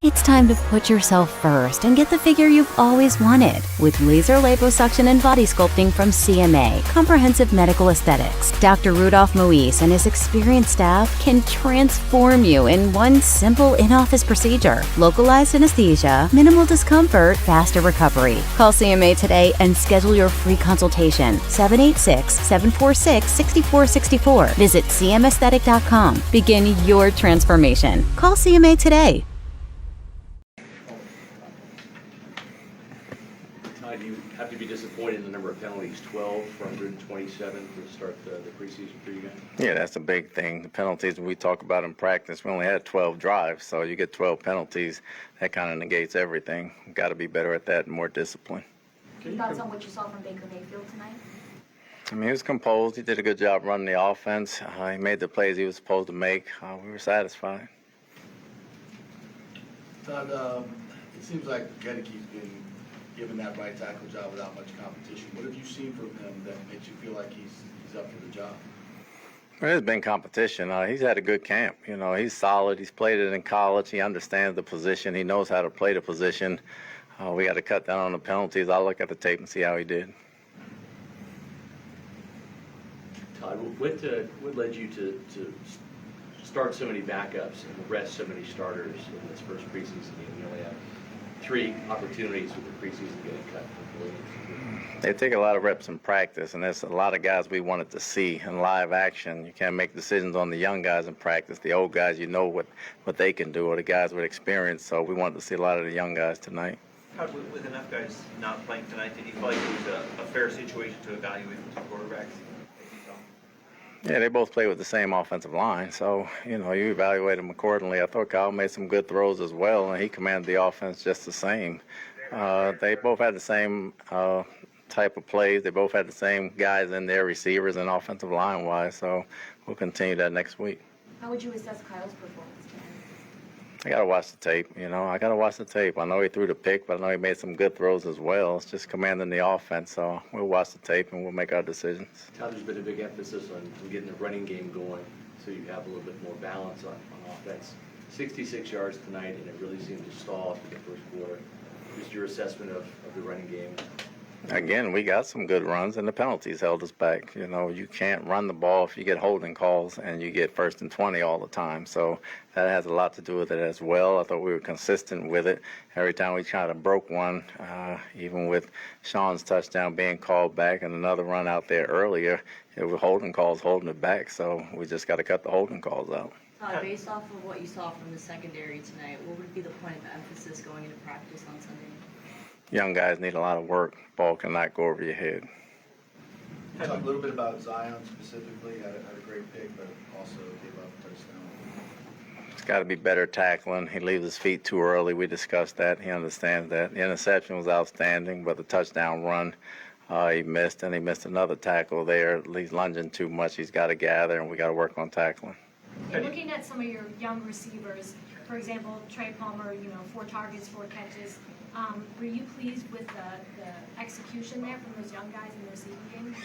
It's time to put yourself first and get the figure you've always wanted with laser liposuction and body sculpting from CMA, Comprehensive Medical Aesthetics. Dr. Rudolph Moise and his experienced staff can transform you in one simple in-office procedure. Localized anesthesia, minimal discomfort, faster recovery. Call CMA today and schedule your free consultation. 786-746-6464. Visit cmaesthetic.com. Begin your transformation. Call CMA today. You have to be disappointed in the number of penalties, 12 for 127 to start the preseason for you guys. Yeah, that's a big thing. The penalties we talk about in practice, we only had 12 drives, so you get 12 penalties, that kind of negates everything. We've got to be better at that and more discipline. Your thoughts on what you saw from Baker Mayfield tonight? I mean, he was composed. He did a good job running the offense. He made the plays he was supposed to make. We were satisfied. Todd, it seems like Gedeke's been given that right tackle job without much competition. What have you seen from him that makes you feel like he's up for the job? Well, there's been competition. He's had a good camp. You know, he's solid. He's played it in college. He understands the position. He knows how to play the position. We got to cut down on the penalties. I'll look at the tape and see how he did. Todd, what led you to start so many backups and rest so many starters in this first preseason game? You only have 3 opportunities with the preseason getting cut completely. They take a lot of reps in practice, and there's a lot of guys we wanted to see in live action. You can't make decisions on the young guys in practice. The old guys, you know what they can do, or the guys with experience. So we wanted to see a lot of the young guys tonight. With enough guys not playing tonight, did you feel like it was a fair situation to evaluate the 2 quarterbacks? Yeah, they both play with the same offensive line, so, you know, you evaluate them accordingly. I thought Kyle made some good throws as well, and he commanded the offense just the same. They both had the same type of plays. They both had the same guys in there, receivers and offensive line-wise, so we'll continue that next week. How would you assess Kyle's performance tonight? I got to watch the tape, you know. I got to watch the tape. I know he threw the pick, but I know he made some good throws as well. It's just commanding the offense, so we'll watch the tape and we'll make our decisions. Todd, there's been a big emphasis on getting the running game going so you have a little bit more balance on offense. 66 yards tonight, and it really seemed to stall after the first quarter. Just your assessment of the running game. Again, we got some good runs, and the penalties held us back. You know, you can't run the ball if you get holding calls and you get 1st and 20 all the time. So that has a lot to do with it as well. I thought we were consistent with it. Every time we kind of broke one, even with Sean's touchdown being called back and another run out there earlier, it was holding calls holding it back. So we just got to cut the holding calls out. Based off of what you saw from the secondary tonight, what would be the point of emphasis going into practice on Sunday? Young guys need a lot of work. Ball cannot go over your head. Talk a little bit about Zion specifically. Had a great pick, but also gave up a touchdown. It's got to be better tackling. He leaves his feet too early. We discussed that. He understands that. The interception was outstanding, but the touchdown run, he missed, and he missed another tackle there. He's lunging too much. He's got to gather, and we got to work on tackling. And looking at some of your young receivers, for example, Trey Palmer, 4 targets, 4 catches. Were you pleased with the execution there from those young guys in the receiving game?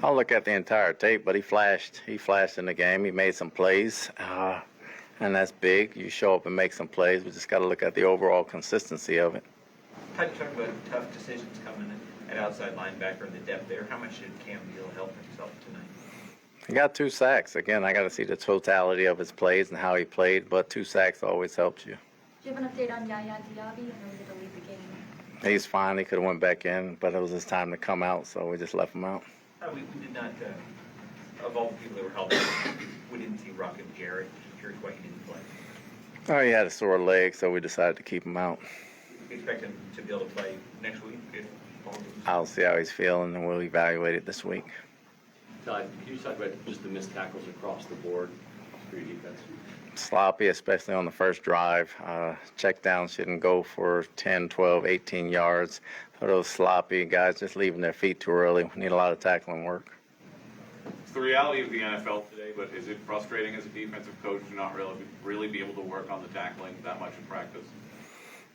I'll look at the entire tape, but he flashed. He flashed in the game. He made some plays, and that's big. You show up and make some plays. We just got to look at the overall consistency of it. How do you talk about tough decisions coming at outside linebacker and the depth there? How much did Cam Beal help himself tonight? He got 2 sacks. Again, I got to see the totality of his plays and how he played, but 2 sacks always helps you. Do you have an update on Yaya Diaby? I know he had to leave the game. He's fine. He could have went back in, but it was his time to come out, so we just left him out. We did not, of all the people that were helping, we didn't see Rocket Jarrett. Just curious why he didn't play. Oh, he had a sore leg, so we decided to keep him out. We expect him to be able to play next week if Paul goes. I'll see how he's feeling, and we'll evaluate it this week. Todd, can you talk about just the missed tackles across the board for your defense? Sloppy, especially on the first drive. Check down shouldn't go for 10, 12, 18 yards. So those sloppy guys just leaving their feet too early. We need a lot of tackling work. It's the reality of the NFL today, but is it frustrating as a defensive coach to not really be able to work on the tackling that much in practice?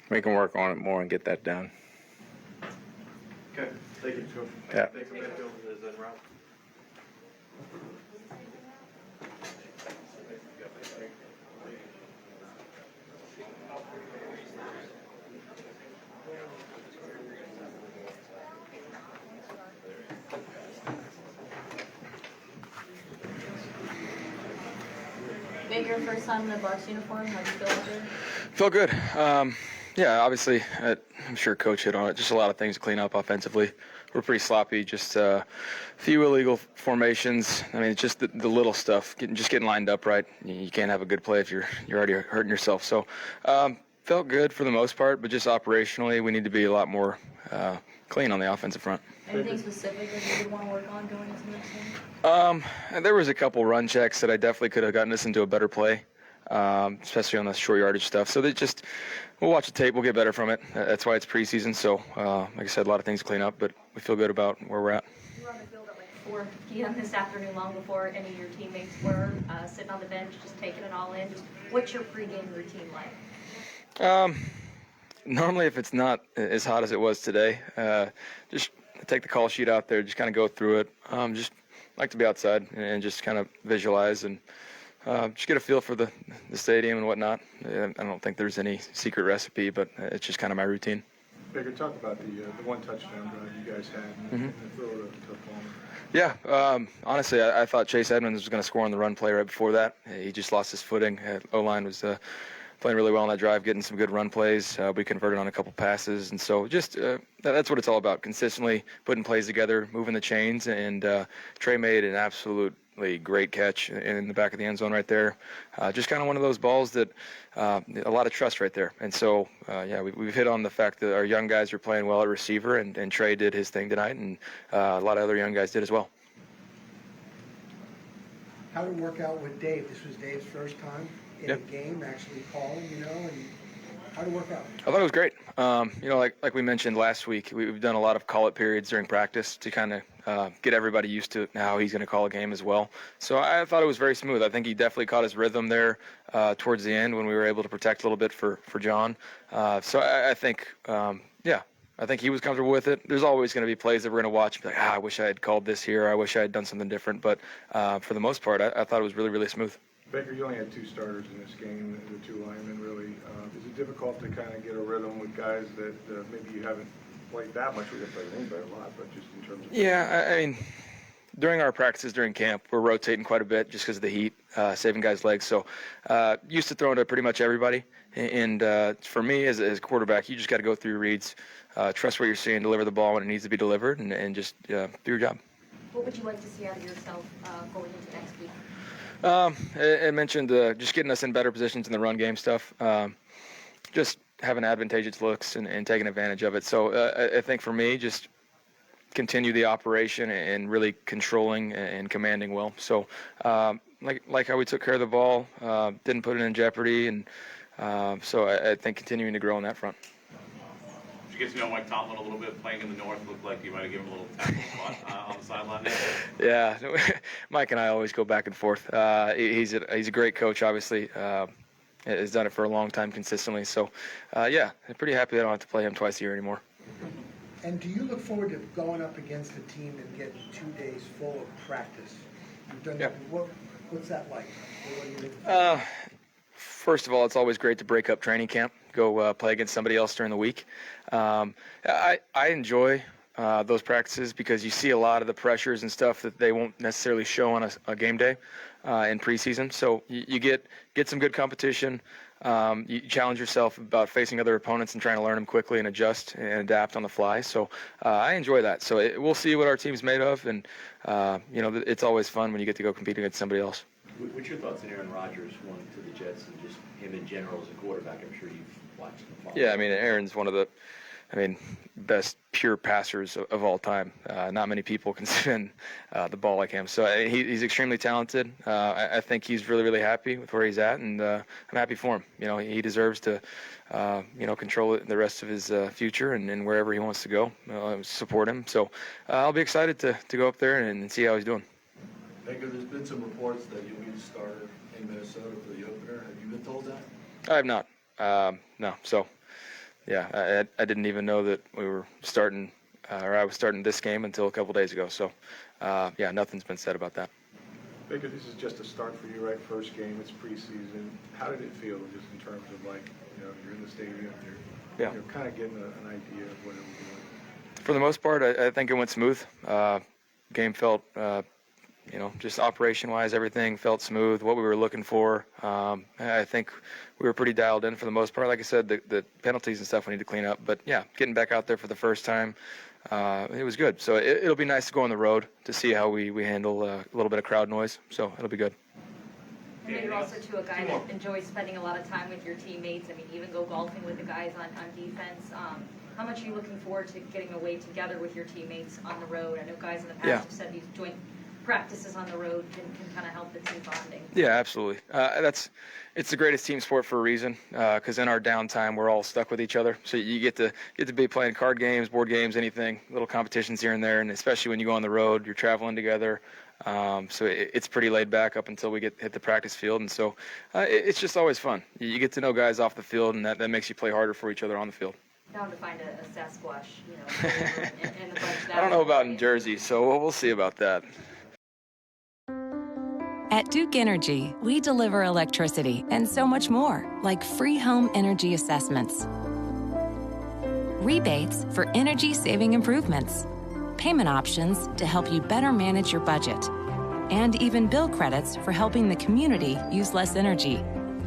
We can work on it more and get that done. Okay, thank you, Coach. Yeah. Thanks, Mayfield. Baker, first time in a Bucs uniform, how do you feel out there? Felt good. Yeah, obviously, I'm sure Coach hit on it. Just a lot of things to clean up offensively. We're pretty sloppy. Just a few illegal formations. I mean, it's just the little stuff. Getting lined up right. You can't have a good play if you're already hurting yourself. So, felt good for the most part, but just operationally, we need to be a lot more clean on the offensive front. Anything specific that you would want to work on going into the next game? There was a couple run checks that I definitely could have gotten us into a better play, especially on the short yardage stuff. So we'll watch the tape. We'll get better from it. That's why it's preseason. So, like I said, a lot of things to clean up, but we feel good about where we're at. You were on the field at like 4 p.m. this afternoon, long before any of your teammates were, sitting on the bench, just taking it all in. Just what's your pregame routine like? Normally, if it's not as hot as it was today, just take the call sheet out there, just kind of go through it. Just like to be outside and just kind of visualize and just get a feel for the stadium and whatnot. I don't think there's any secret recipe, but it's just kind of my routine. Baker, talk about the one touchdown drive you guys had and the throw to Palmer. Yeah, honestly, I thought Chase Edmonds was going to score on the run play right before that. He just lost his footing. O-line was playing really well on that drive, getting some good run plays. We converted on a couple passes, and so just that's what it's all about, consistently putting plays together, moving the chains, and Trey made an absolutely great catch in the back of the end zone right there. Just kind of one of those balls that a lot of trust right there. And so, yeah, we've hit on the fact that our young guys are playing well at receiver, and Trey did his thing tonight, and a lot of other young guys did as well. How did it work out with Dave? This was Dave's first time in a game, actually calling, and how did it work out? I thought it was great. Like we mentioned last week, we've done a lot of call-up periods during practice to kind of get everybody used to how he's going to call a game as well. So I thought it was very smooth. I think he definitely caught his rhythm there towards the end when we were able to protect a little bit for John. So I think, I think he was comfortable with it. There's always going to be plays that we're going to watch and be like, I wish I had called this here. I wish I had done something different. But for the most part, I thought it was really, really smooth. Baker, you only had 2 starters in this game, the 2 linemen, really. Is it difficult to kind of get a rhythm with guys that maybe you haven't played that much with? Played anybody a lot, but just in terms of... Yeah, I mean, during our practices during camp, we're rotating quite a bit just because of the heat, saving guys' legs. So used to throwing to pretty much everybody. And for me, as a quarterback, you just got to go through your reads, trust what you're seeing, deliver the ball when it needs to be delivered, and just do your job. What would you like to see out of yourself going into next week? I mentioned just getting us in better positions in the run game stuff, just having advantageous looks and taking advantage of it. So I think for me, just continue the operation and really controlling and commanding well. So like how we took care of the ball, didn't put it in jeopardy, and so I think continuing to grow on that front. Did you get to know Mike Tomlin a little bit? Playing in the North looked like you might have given him a little tackle spot on the sideline there. Yeah, Mike and I always go back and forth. He's a great coach, obviously. Has done it for a long time consistently. So, yeah, I'm pretty happy that I don't have to play him twice a year anymore. And do you look forward to going up against a team and getting 2 days full of practice? You've done that. What's that like? What do you think? First of all, it's always great to break up training camp, go play against somebody else during the week. I enjoy those practices because you see a lot of the pressures and stuff that they won't necessarily show on a game day in preseason. So you get some good competition. You challenge yourself about facing other opponents and trying to learn them quickly and adjust and adapt on the fly. So I enjoy that. So we'll see what our team's made of, and it's always fun when you get to go compete against somebody else. What's your thoughts on Aaron Rodgers going to the Jets and just him in general as a quarterback? I'm sure you've watched him follow. Yeah, I mean, Aaron's one of the best pure passers of all time. Not many people can spin the ball like him. So he's extremely talented. I think he's really, really happy with where he's at, and I'm happy for him. He deserves to, control it the rest of his future and wherever he wants to go. Support him. So I'll be excited to go up there and see how he's doing. Baker, there's been some reports that you'll be the starter in Minnesota for the opener. Have you been told that? I have not. No. So, yeah, I didn't even know that we were starting, or I was starting this game until a couple days ago. So, yeah, nothing's been said about that. Baker, this is just a start for you, right? First game, it's preseason. How did it feel just in terms of you're in the stadium, you're kind of getting an idea of what it was like? For the most part, I think it went smooth. Game felt just operation-wise, everything felt smooth, what we were looking for. I think we were pretty dialed in for the most part. Like I said, the penalties and stuff we need to clean up. But, yeah, getting back out there for the first time, it was good. So it'll be nice to go on the road to see how we handle a little bit of crowd noise. So it'll be good. And then you're also, too, a guy that enjoys spending a lot of time with your teammates. I mean, even go golfing with the guys on defense. How much are you looking forward to getting away together with your teammates on the road? I know guys in the past have said these joint practices on the road can kind of help the team bonding. Yeah, absolutely. It's the greatest team sport for a reason, because in our downtime we're all stuck with each other. So you get to be playing card games, board games, anything, little competitions here and there, and especially when you go on the road, you're traveling together. So it's pretty laid back up until we hit the practice field, and so it's just always fun. You get to know guys off the field, and that makes you play harder for each other on the field. Down to find a Sasquatch, in the bunch. I don't know about in Jersey, so we'll see about that. At Duke Energy, we deliver electricity and so much more, like free home energy assessments, rebates for energy-saving improvements, payment options to help you better manage your budget, and even bill credits for helping the community use less energy.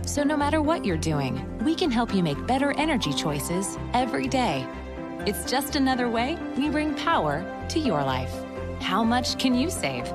So no matter what you're doing, we can help you make better energy choices every day. It's just another way we bring power to your life. How much can you save?